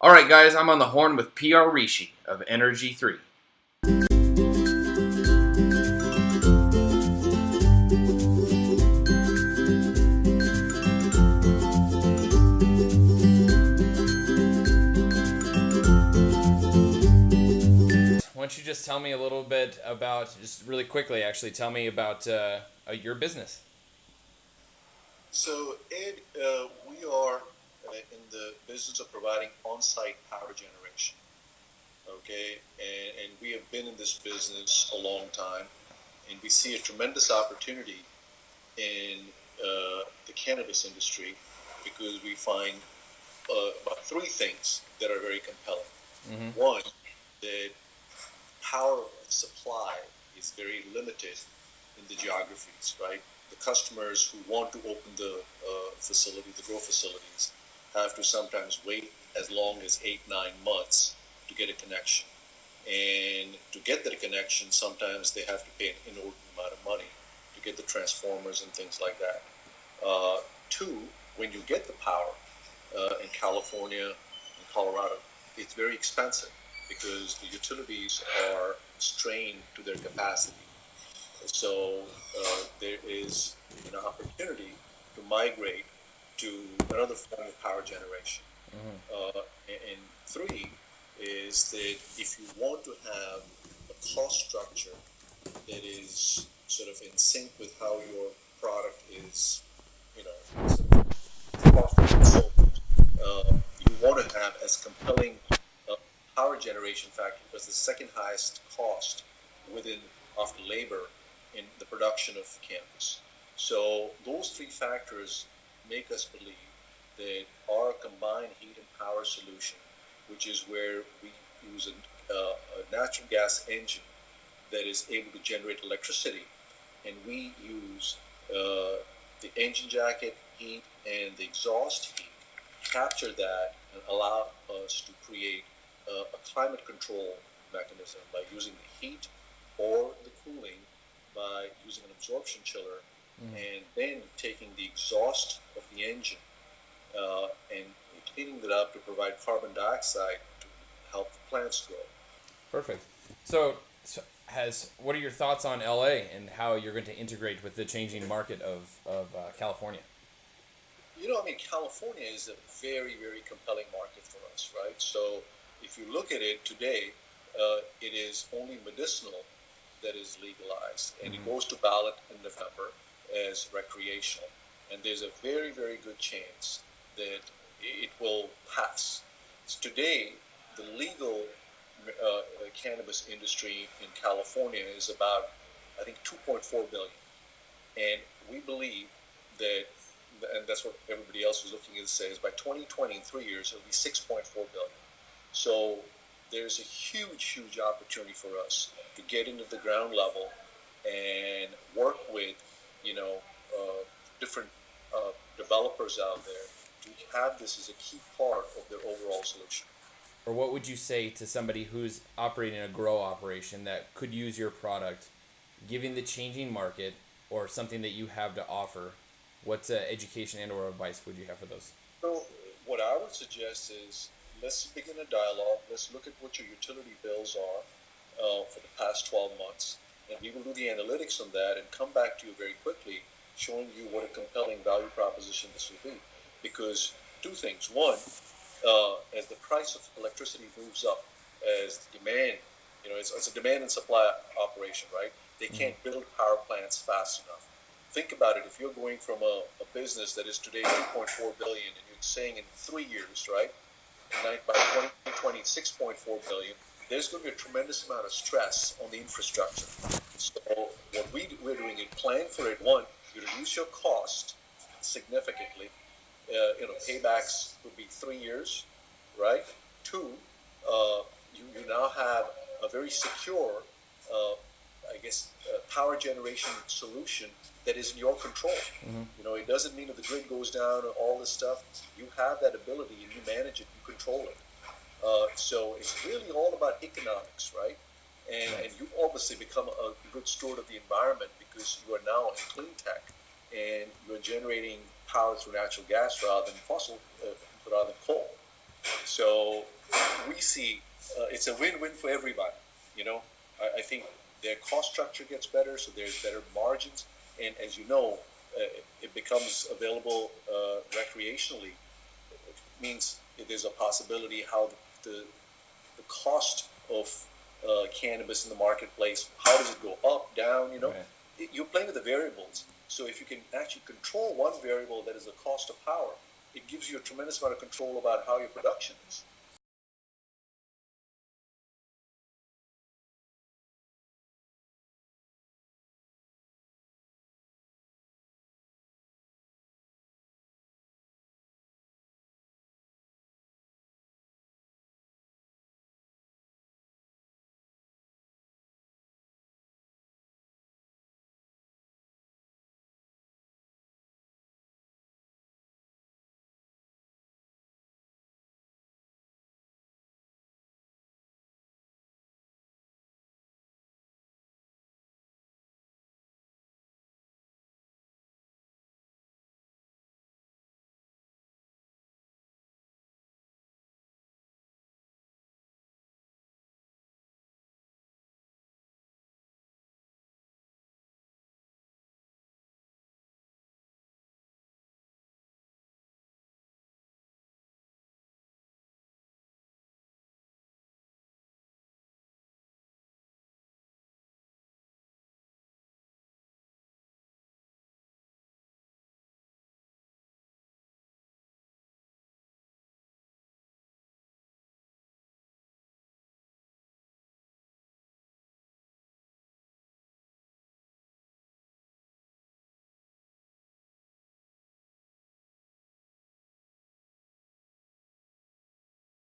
All right, guys, I'm on the horn with PR Rishi of Energ3. Why don't you just tell me a little bit about, just really quickly actually, tell me about your business. So, Ed, we are in the business of providing on-site power generation. Okay, and we have been in this business a long time, and we see a tremendous opportunity in the cannabis industry because we find about three things that are very compelling. Mm-hmm. One, that power supply is very limited in the geographies, right? The customers who want to open the facility, the grow facilities, have to sometimes wait as long as 8, 9 months to get a connection. And to get that connection, sometimes they have to pay an inordinate amount of money to get the transformers and things like that. Two, when you get the power in California and Colorado, it's very expensive because the utilities are strained to their capacity. So there is an opportunity to migrate to another form of power generation. And three is that if you want to have a cost structure that is sort of in sync with how your product is, sort of cost of goods sold, you want to have as compelling a power generation factor because the second highest cost within after labor in the production of cannabis. So those three factors make us believe that our combined heat and power solution, which is where we use a natural gas engine that is able to generate electricity, and we use the engine jacket heat and the exhaust heat, capture that and allow us to create a climate control mechanism by using the heat or the cooling by using an absorption chiller, and then taking the exhaust of the engine and cleaning it up to provide carbon dioxide to help the plants grow. Perfect. So what are your thoughts on LA and how you're going to integrate with the changing market of California? California is a very, very compelling market for us, right? So if you look at it today, it is only medicinal that is legalized, and it goes to ballot in November as recreational. And there's a very, very good chance that it will pass. So today, the legal cannabis industry in California is about, I think, 2.4 billion, and we believe that, and that's what everybody else was looking at, says by 2020, in 3 years, it'll be 6.4 billion. So there's a huge, huge opportunity for us to get into the ground level and work with, different developers out there to have this as a key part of their overall solution. Or what would you say to somebody who's operating a grow operation that could use your product, given the changing market or something that you have to offer? What education and or advice would you have for those? So what I would suggest is let's begin a dialogue. Let's look at what your utility bills are for the past 12 months, and we will do the analytics on that and come back to you very quickly, showing you what a compelling value proposition this will be. Because two things: one, as the price of electricity moves up, as the demand, it's a demand and supply operation, right? They can't build power plants fast enough. Think about it. If you're going from a business that is today 2.4 billion, and you're saying in 3 years, right, and by 2020, 6.4 billion, there's going to be a tremendous amount of stress on the infrastructure. So what we're doing is plan for it. One, you reduce your cost significantly. Paybacks would be 3 years, right? Two, you now have a very secure, power generation solution that is in your control. It doesn't mean that the grid goes down and all this stuff. You have that ability and you manage it, you control it. So it's really all about economics, right? And you obviously become a good steward of the environment because you are now in clean tech and you're generating power through natural gas rather than coal. So we see it's a win-win for everybody. You know, I think their cost structure gets better, so there's better margins, and as you know, it becomes available recreationally. It means there's a possibility how the, the cost of cannabis in the marketplace, how does it go up, down? You know, Right. you're playing with the variables. So if you can actually control one variable, that is the cost of power, it gives you a tremendous amount of control about how your production is.